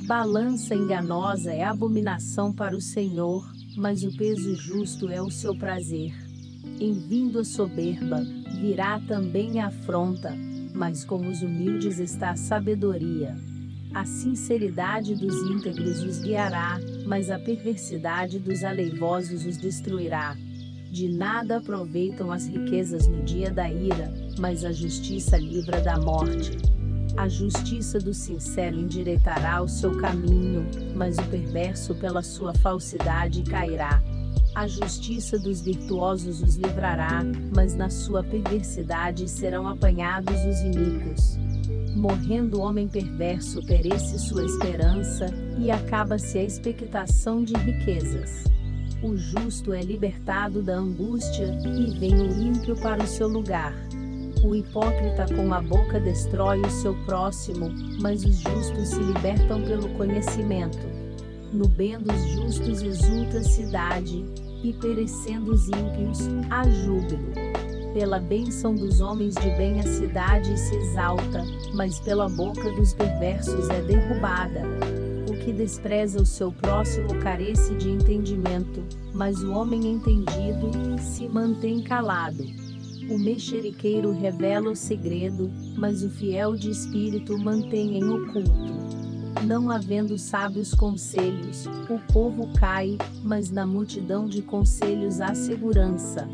Balança enganosa é abominação para o Senhor, mas o peso justo é o seu prazer. Em vindo a soberba, virá também a afronta, mas com os humildes está a sabedoria. A sinceridade dos íntegros os guiará, mas a perversidade dos aleivosos os destruirá. De nada aproveitam as riquezas no dia da ira, mas a justiça livra da morte. A justiça do sincero endireitará o seu caminho, mas o perverso pela sua falsidade cairá. A justiça dos virtuosos os livrará, mas na sua perversidade serão apanhados os iníquos. Morrendo o homem perverso perece sua esperança, e acaba-se a expectação de riquezas. O justo é libertado da angústia, e vem o ímpio para o seu lugar. O hipócrita com a boca destrói o seu próximo, mas os justos se libertam pelo conhecimento. No bem dos justos exulta a cidade, e perecendo os ímpios, há júbilo. Pela bênção dos homens de bem a cidade se exalta, mas pela boca dos perversos é derrubada. O que despreza o seu próximo carece de entendimento, mas o homem entendido se mantém calado. O mexeriqueiro revela o segredo, mas o fiel de espírito mantém em oculto. Não havendo sábios conselhos, o povo cai, mas na multidão de conselhos há segurança.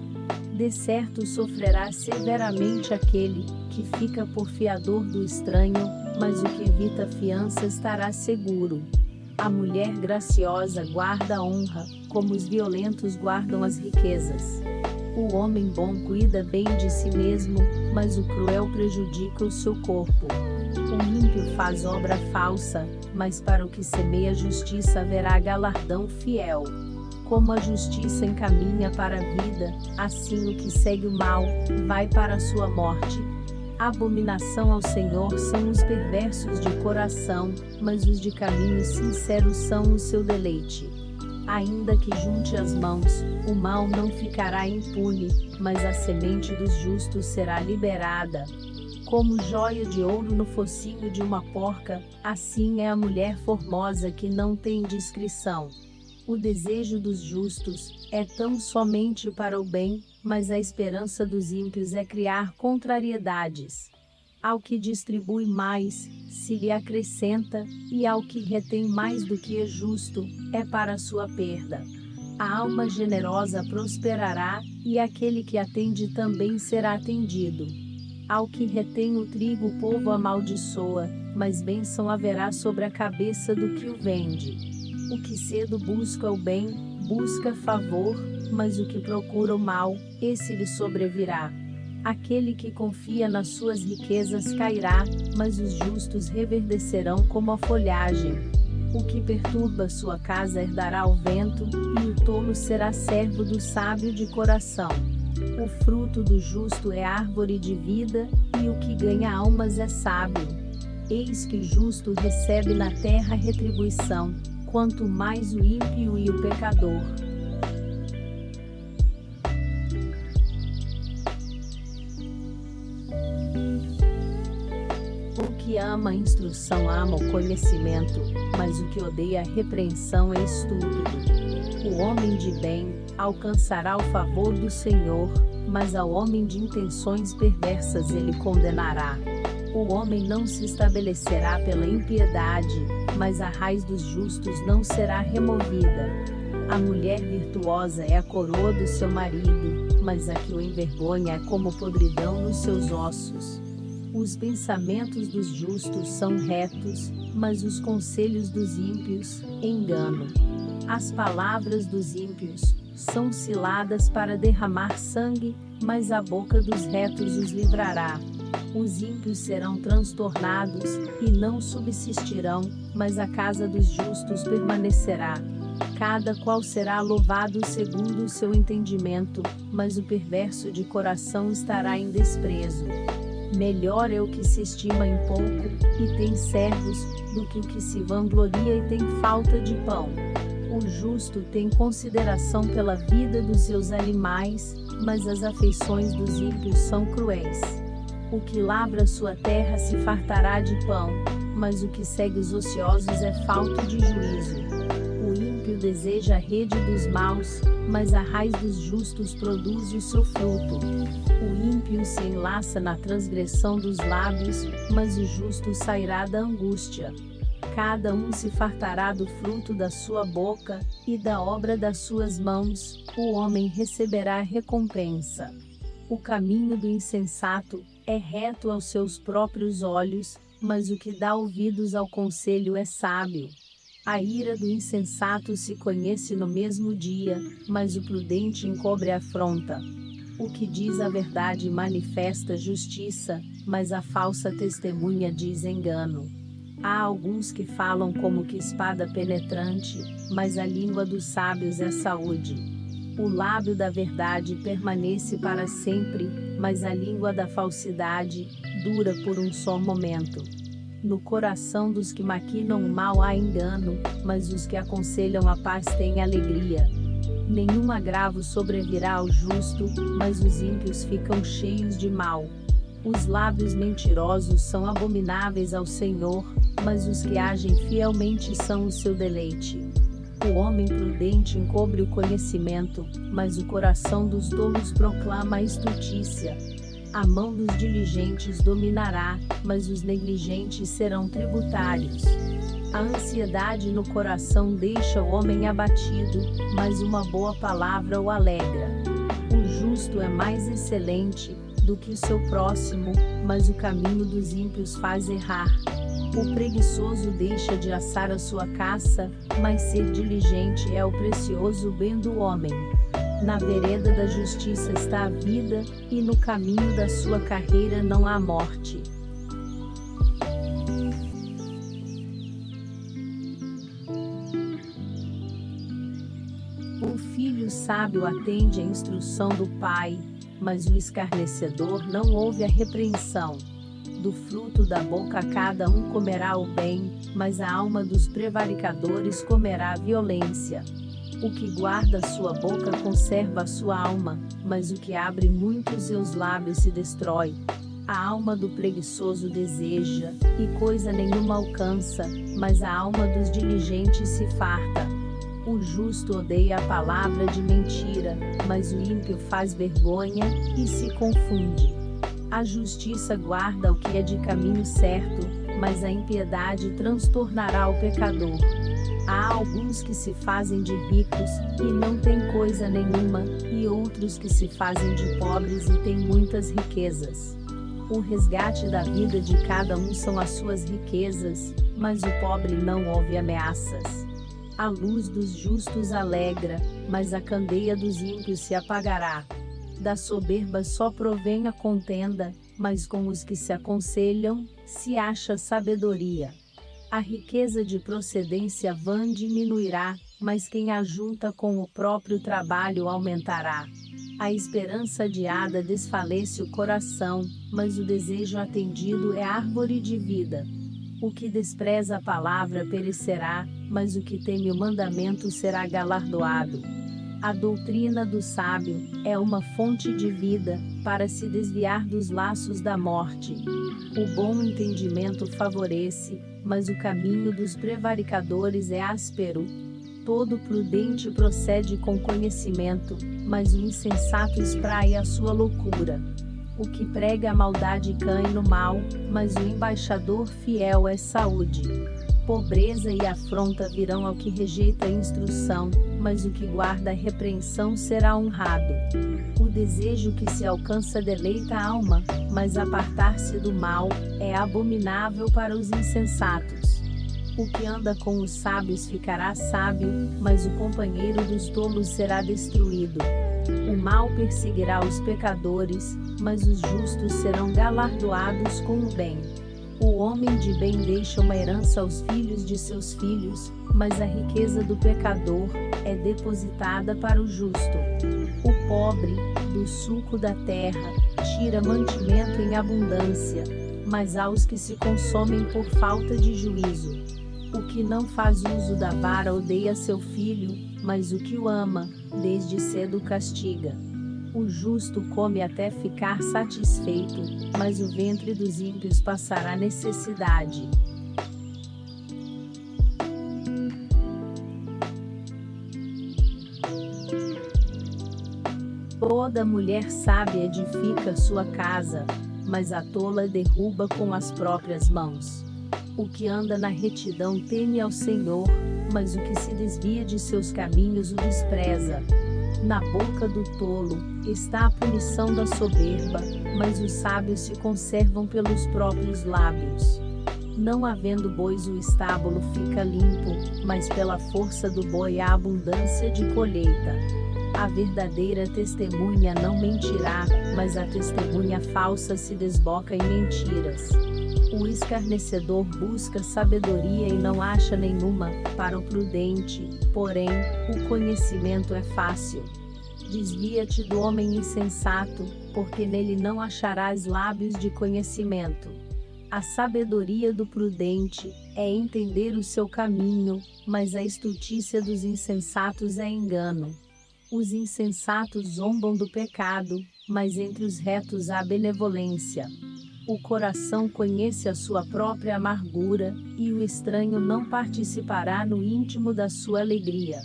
De certo sofrerá severamente aquele que fica por fiador do estranho, mas o que evita a fiança estará seguro. A mulher graciosa guarda a honra, como os violentos guardam as riquezas. O homem bom cuida bem de si mesmo, mas o cruel prejudica o seu corpo. O ímpio faz obra falsa, mas para o que semeia justiça haverá galardão fiel. Como a justiça encaminha para a vida, assim o que segue o mal, vai para a sua morte. Abominação ao Senhor são os perversos de coração, mas os de caminho sincero são o seu deleite. Ainda que junte as mãos, o mal não ficará impune, mas a semente dos justos será liberada. Como joia de ouro no focinho de uma porca, assim é a mulher formosa que não tem discrição. O desejo dos justos é tão somente para o bem, mas a esperança dos ímpios é criar contrariedades. Ao que distribui mais, se lhe acrescenta, e ao que retém mais do que é justo, é para a sua perda. A alma generosa prosperará, e aquele que atende também será atendido. Ao que retém o trigo o povo amaldiçoa, mas bênção haverá sobre a cabeça do que o vende. O que cedo busca o bem, busca favor, mas o que procura o mal, esse lhe sobrevirá. Aquele que confia nas suas riquezas cairá, mas os justos reverdecerão como a folhagem. O que perturba sua casa herdará o vento, e o tolo será servo do sábio de coração. O fruto do justo é árvore de vida, e o que ganha almas é sábio. Eis que o justo recebe na terra retribuição, quanto mais o ímpio e o pecador. O que ama a instrução ama o conhecimento, mas o que odeia a repreensão é estúpido. O homem de bem alcançará o favor do Senhor, mas ao homem de intenções perversas ele condenará. O homem não se estabelecerá pela impiedade, mas a raiz dos justos não será removida. A mulher virtuosa é a coroa do seu marido, mas a que o envergonha é como podridão nos seus ossos. Os pensamentos dos justos são retos, mas os conselhos dos ímpios, engano. As palavras dos ímpios são ciladas para derramar sangue, mas a boca dos retos os livrará. Os ímpios serão transtornados, e não subsistirão, mas a casa dos justos permanecerá. Cada qual será louvado segundo o seu entendimento, mas o perverso de coração estará em desprezo. Melhor é o que se estima em pouco, e tem servos, do que o que se vangloria e tem falta de pão. O justo tem consideração pela vida dos seus animais, mas as afeições dos ímpios são cruéis. O que lavra sua terra se fartará de pão, mas o que segue os ociosos é falto de juízo. O ímpio deseja a rede dos maus, mas a raiz dos justos produz o seu fruto. O ímpio se enlaça na transgressão dos lábios, mas o justo sairá da angústia. Cada um se fartará do fruto da sua boca, e da obra das suas mãos, o homem receberá recompensa. O caminho do insensato é reto aos seus próprios olhos, mas o que dá ouvidos ao conselho é sábio. A ira do insensato se conhece no mesmo dia, mas o prudente encobre a afronta. O que diz a verdade manifesta justiça, mas a falsa testemunha diz engano. Há alguns que falam como que espada penetrante, mas a língua dos sábios é saúde. O lábio da verdade permanece para sempre, mas a língua da falsidade dura por um só momento. No coração dos que maquinam o mal há engano, mas os que aconselham a paz têm alegria. Nenhum agravo sobrevirá ao justo, mas os ímpios ficam cheios de mal. Os lábios mentirosos são abomináveis ao Senhor, mas os que agem fielmente são o seu deleite. O homem prudente encobre o conhecimento, mas o coração dos tolos proclama a estultícia. A mão dos diligentes dominará, mas os negligentes serão tributários. A ansiedade no coração deixa o homem abatido, mas uma boa palavra o alegra. O justo é mais excelente do que o seu próximo, mas o caminho dos ímpios faz errar. O preguiçoso deixa de assar a sua caça, mas ser diligente é o precioso bem do homem. Na vereda da justiça está a vida, e no caminho da sua carreira não há morte. O filho sábio atende à instrução do pai, mas o escarnecedor não ouve a repreensão. Do fruto da boca cada um comerá o bem, mas a alma dos prevaricadores comerá a violência. O que guarda sua boca conserva a sua alma, mas o que abre muito os seus lábios se destrói. A alma do preguiçoso deseja, e coisa nenhuma alcança, mas a alma dos diligentes se farta. O justo odeia a palavra de mentira, mas o ímpio faz vergonha, e se confunde. A justiça guarda o que é de caminho certo, mas a impiedade transtornará o pecador. Há alguns que se fazem de ricos, e não têm coisa nenhuma, e outros que se fazem de pobres e têm muitas riquezas. O resgate da vida de cada um são as suas riquezas, mas o pobre não ouve ameaças. A luz dos justos alegra, mas a candeia dos ímpios se apagará. Da soberba só provém a contenda, mas com os que se aconselham, se acha sabedoria. A riqueza de procedência vã diminuirá, mas quem ajunta com o próprio trabalho aumentará. A esperança adiada desfalece o coração, mas o desejo atendido é árvore de vida. O que despreza a palavra perecerá, mas o que teme o mandamento será galardoado. A doutrina do sábio é uma fonte de vida, para se desviar dos laços da morte. O bom entendimento favorece, mas o caminho dos prevaricadores é áspero. Todo prudente procede com conhecimento, mas o insensato espraia a sua loucura. O que prega a maldade cai no mal, mas o embaixador fiel é saúde. Pobreza e afronta virão ao que rejeita a instrução, mas o que guarda a repreensão será honrado. O desejo que se alcança deleita a alma, mas apartar-se do mal é abominável para os insensatos. O que anda com os sábios ficará sábio, mas o companheiro dos tolos será destruído. O mal perseguirá os pecadores, mas os justos serão galardoados com o bem. O homem de bem deixa uma herança aos filhos de seus filhos, mas a riqueza do pecador é depositada para o justo. O pobre, do suco da terra, tira mantimento em abundância, mas há os que se consomem por falta de juízo. O que não faz uso da vara odeia seu filho, mas o que o ama, desde cedo castiga. O justo come até ficar satisfeito, mas o ventre dos ímpios passará necessidade. Toda mulher sábia edifica sua casa, mas a tola derruba com as próprias mãos. O que anda na retidão teme ao Senhor, mas o que se desvia de seus caminhos o despreza. Na boca do tolo está a punição da soberba, mas os sábios se conservam pelos próprios lábios. Não havendo bois o estábulo fica limpo, mas pela força do boi há abundância de colheita. A verdadeira testemunha não mentirá, mas a testemunha falsa se desboca em mentiras. O escarnecedor busca sabedoria e não acha nenhuma, para o prudente, porém, o conhecimento é fácil. Desvia-te do homem insensato, porque nele não acharás lábios de conhecimento. A sabedoria do prudente é entender o seu caminho, mas a estultícia dos insensatos é engano. Os insensatos zombam do pecado, mas entre os retos há benevolência. O coração conhece a sua própria amargura, e o estranho não participará no íntimo da sua alegria.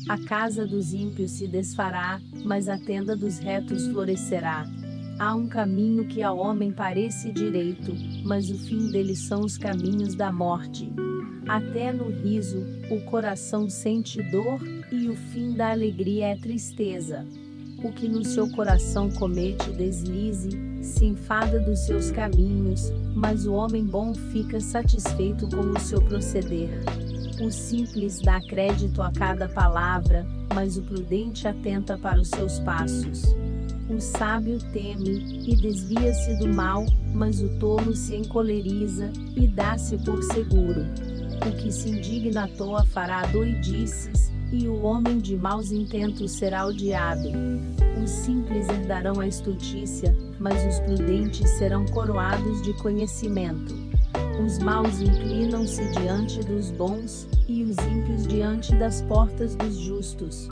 A casa dos ímpios se desfará, mas a tenda dos retos florescerá. Há um caminho que ao homem parece direito, mas o fim dele são os caminhos da morte. Até no riso, o coração sente dor, e o fim da alegria é tristeza. O que no seu coração comete deslize, se enfada dos seus caminhos, mas o homem bom fica satisfeito com o seu proceder. O simples dá crédito a cada palavra, mas o prudente atenta para os seus passos. O sábio teme, e desvia-se do mal, mas o tolo se encoleriza, e dá-se por seguro. O que se indigna à toa fará doidices, e o homem de maus intentos será odiado. Os simples herdarão a estultícia, mas os prudentes serão coroados de conhecimento. Os maus inclinam-se diante dos bons, e os ímpios diante das portas dos justos.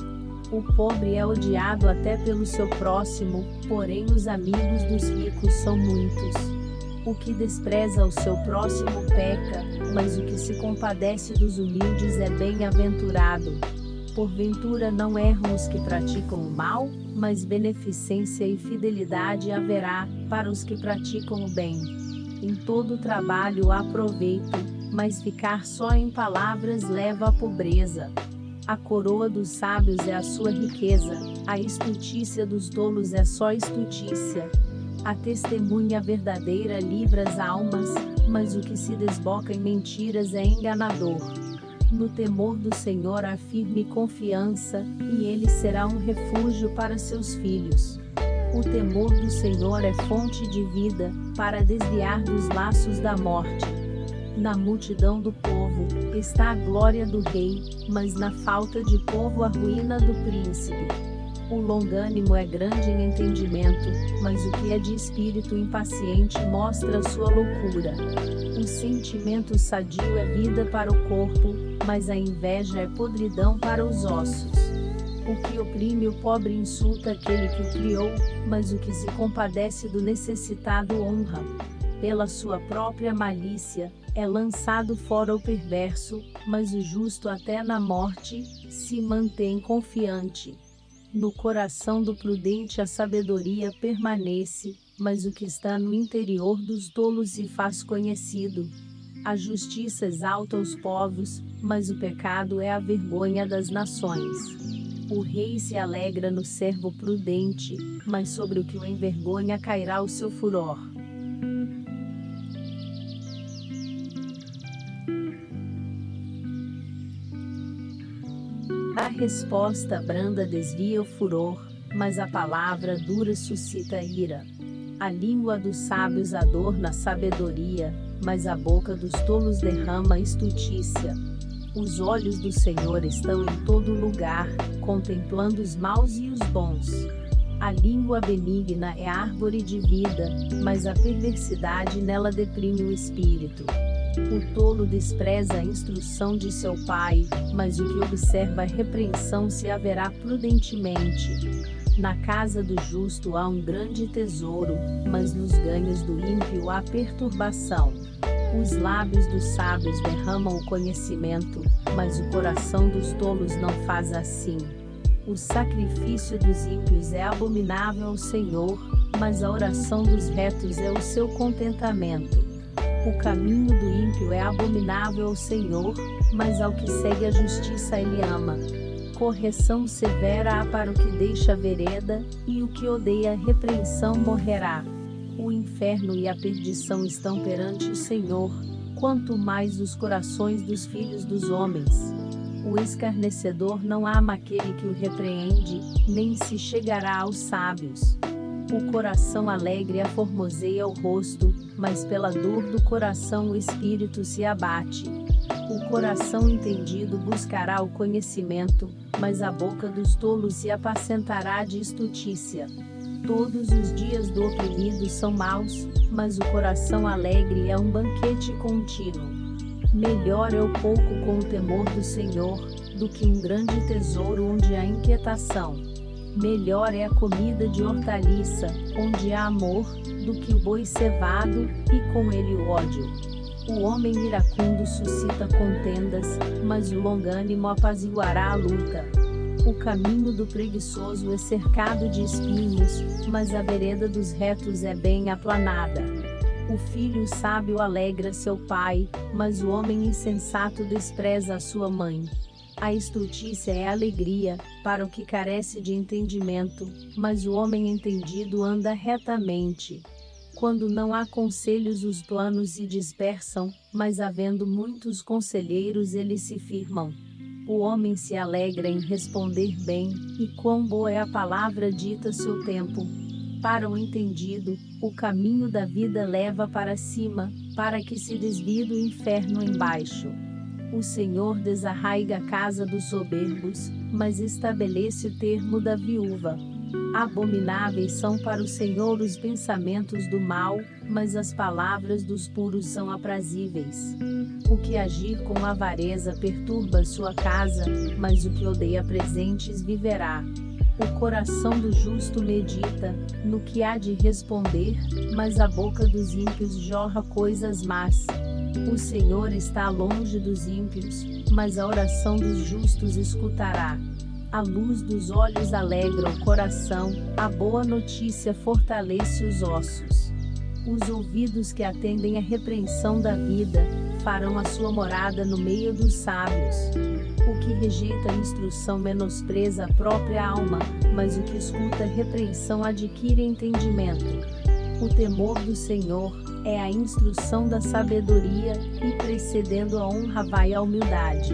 O pobre é odiado até pelo seu próximo, porém os amigos dos ricos são muitos. O que despreza o seu próximo peca, mas o que se compadece dos humildes é bem-aventurado. Porventura não erram os que praticam o mal, mas beneficência e fidelidade haverá para os que praticam o bem. Em todo trabalho há proveito, mas ficar só em palavras leva à pobreza. A coroa dos sábios é a sua riqueza, a estultícia dos tolos é só estultícia. A testemunha verdadeira livra as almas, mas o que se desboca em mentiras é enganador. No temor do Senhor há firme confiança, e ele será um refúgio para seus filhos. O temor do Senhor é fonte de vida, para desviar dos laços da morte. Na multidão do povo está a glória do rei, mas na falta de povo a ruína do príncipe. O longânimo é grande em entendimento, mas o que é de espírito impaciente mostra sua loucura. O sentimento sadio é vida para o corpo, mas a inveja é podridão para os ossos. O que oprime o pobre insulta aquele que o criou, mas o que se compadece do necessitado honra. Pela sua própria malícia, é lançado fora o perverso, mas o justo até na morte se mantém confiante. No coração do prudente a sabedoria permanece, mas o que está no interior dos tolos se faz conhecido. A justiça exalta os povos, mas o pecado é a vergonha das nações. O rei se alegra no servo prudente, mas sobre o que o envergonha cairá o seu furor. A resposta branda desvia o furor, mas a palavra dura suscita ira. A língua dos sábios adorna a sabedoria, mas a boca dos tolos derrama estultícia. Os olhos do Senhor estão em todo lugar, contemplando os maus e os bons. A língua benigna é árvore de vida, mas a perversidade nela deprime o espírito. O tolo despreza a instrução de seu pai, mas o que observa a repreensão se haverá prudentemente. Na casa do justo há um grande tesouro, mas nos ganhos do ímpio há perturbação. Os lábios dos sábios derramam o conhecimento, mas o coração dos tolos não faz assim. O sacrifício dos ímpios é abominável ao Senhor, mas a oração dos retos é o seu contentamento. O caminho do ímpio é abominável ao Senhor, mas ao que segue a justiça ele ama. Correção severa há para o que deixa a vereda, e o que odeia a repreensão morrerá. O inferno e a perdição estão perante o Senhor, quanto mais os corações dos filhos dos homens. O escarnecedor não ama aquele que o repreende, nem se chegará aos sábios. O coração alegre aformoseia o rosto, mas pela dor do coração o espírito se abate. O coração entendido buscará o conhecimento, mas a boca dos tolos se apacentará de estutícia. Todos os dias do oprimido são maus, mas o coração alegre é um banquete contínuo. Melhor é o pouco com o temor do Senhor, do que um grande tesouro onde há inquietação. Melhor é a comida de hortaliça, onde há amor, do que o boi cevado, e com ele o ódio. O homem iracundo suscita contendas, mas o longânimo apaziguará a luta. O caminho do preguiçoso é cercado de espinhos, mas a vereda dos retos é bem aplanada. O filho sábio alegra seu pai, mas o homem insensato despreza a sua mãe. A estultícia é alegria, para o que carece de entendimento, mas o homem entendido anda retamente. Quando não há conselhos os planos se dispersam, mas havendo muitos conselheiros eles se firmam. O homem se alegra em responder bem, e quão boa é a palavra dita a seu tempo. Para o entendido, o caminho da vida leva para cima, para que se desvie do inferno embaixo. O Senhor desarraiga a casa dos soberbos, mas estabelece o termo da viúva. Abomináveis são para o Senhor os pensamentos do mal, mas as palavras dos puros são aprazíveis. O que agir com avareza perturba sua casa, mas o que odeia presentes viverá. O coração do justo medita no que há de responder, mas a boca dos ímpios jorra coisas más. O Senhor está longe dos ímpios, mas a oração dos justos escutará. A luz dos olhos alegra o coração, a boa notícia fortalece os ossos. Os ouvidos que atendem à repreensão da vida, farão a sua morada no meio dos sábios. O que rejeita a instrução menospreza a própria alma, mas o que escuta a repreensão adquire entendimento. O temor do Senhor é a instrução da sabedoria, e precedendo a honra vai a humildade.